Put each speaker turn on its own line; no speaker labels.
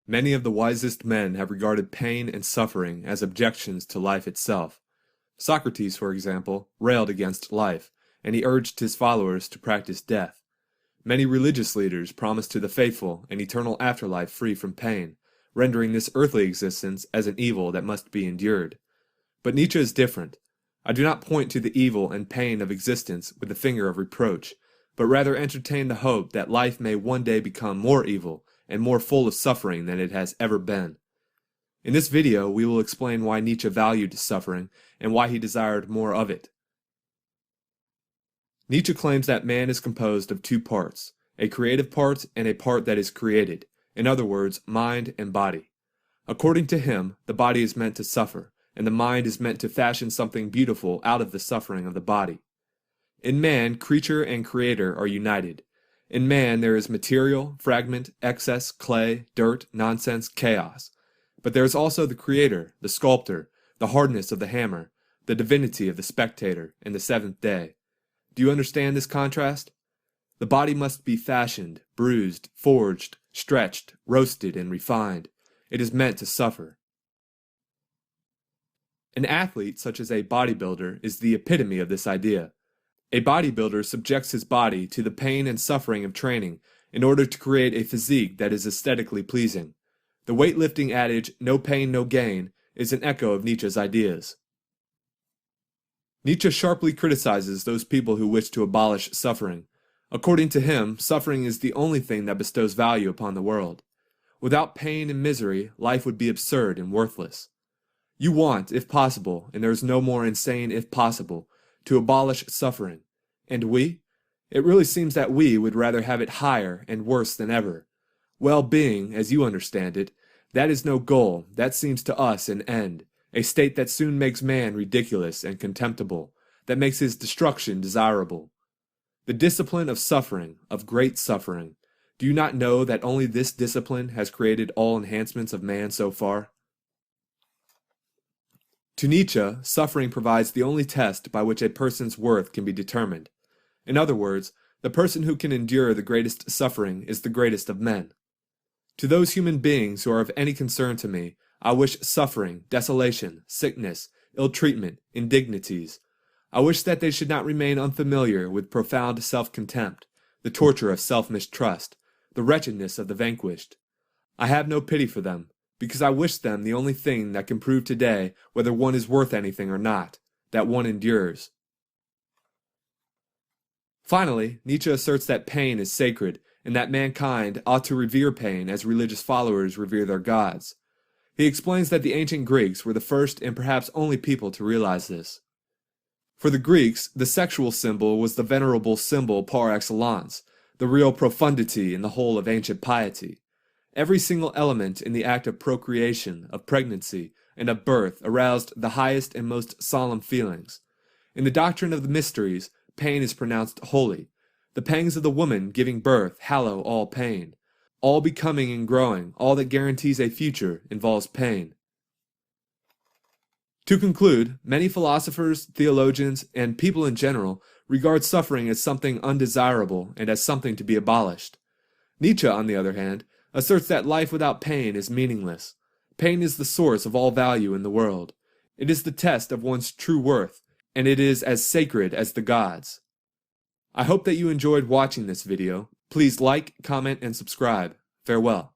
Many of the wisest men have regarded pain and suffering as objections to life itself. Socrates, for example, railed against life, and he urged his followers to practice death. Many religious leaders promised to the faithful an eternal afterlife free from pain, rendering this earthly existence as an evil that must be endured. But Nietzsche is different. I do not point to the evil and pain of existence with the finger of reproach, but rather entertain the hope that life may one day become more evil and more full of suffering than it has ever been. In this video, we will explain why Nietzsche valued suffering and why he desired more of it. Nietzsche claims that man is composed of two parts, a creative part and a part that is created, in other words, mind and body. According to him, the body is meant to suffer, and the mind is meant to fashion something beautiful out of the suffering of the body. In man, creature and creator are united. In man there is material, fragment, excess, clay, dirt, nonsense, chaos. But there is also the creator, the sculptor, the hardness of the hammer, the divinity of the spectator, and the seventh day. Do you understand this contrast? The body must be fashioned, bruised, forged, stretched, roasted, and refined. It is meant to suffer. An athlete, such as a bodybuilder, is the epitome of this idea. A bodybuilder subjects his body to the pain and suffering of training in order to create a physique that is aesthetically pleasing. The weightlifting adage, "no pain, no gain," is an echo of Nietzsche's ideas. Nietzsche sharply criticizes those people who wish to abolish suffering. According to him, suffering is the only thing that bestows value upon the world. Without pain and misery, life would be absurd and worthless. You want, if possible, and there is no more insane if possible, to abolish suffering. And we? It really seems that we would rather have it higher and worse than ever. Well-being, as you understand it, that is no goal, that seems to us an end, a state that soon makes man ridiculous and contemptible, that makes his destruction desirable. The discipline of suffering, of great suffering. Do you not know that only this discipline has created all enhancements of man so far? To Nietzsche, suffering provides the only test by which a person's worth can be determined. In other words, the person who can endure the greatest suffering is the greatest of men. To those human beings who are of any concern to me, I wish suffering, desolation, sickness, ill-treatment, indignities. I wish that they should not remain unfamiliar with profound self-contempt, the torture of self-mistrust, the wretchedness of the vanquished. I have no pity for them, because I wish them the only thing that can prove today whether one is worth anything or not, that one endures. Finally, Nietzsche asserts that pain is sacred, and that mankind ought to revere pain as religious followers revere their gods. He explains that the ancient Greeks were the first and perhaps only people to realize this. For the Greeks, the sexual symbol was the venerable symbol par excellence, the real profundity in the whole of ancient piety. Every single element in the act of procreation, of pregnancy, and of birth aroused the highest and most solemn feelings. In the doctrine of the mysteries, pain is pronounced holy. The pangs of the woman giving birth hallow all pain. All becoming and growing, all that guarantees a future, involves pain. To conclude, many philosophers, theologians, and people in general regard suffering as something undesirable and as something to be abolished. Nietzsche, on the other hand, asserts that life without pain is meaningless. Pain is the source of all value in the world. It is the test of one's true worth, and it is as sacred as the gods. I hope that you enjoyed watching this video. Please like, comment, and subscribe. Farewell.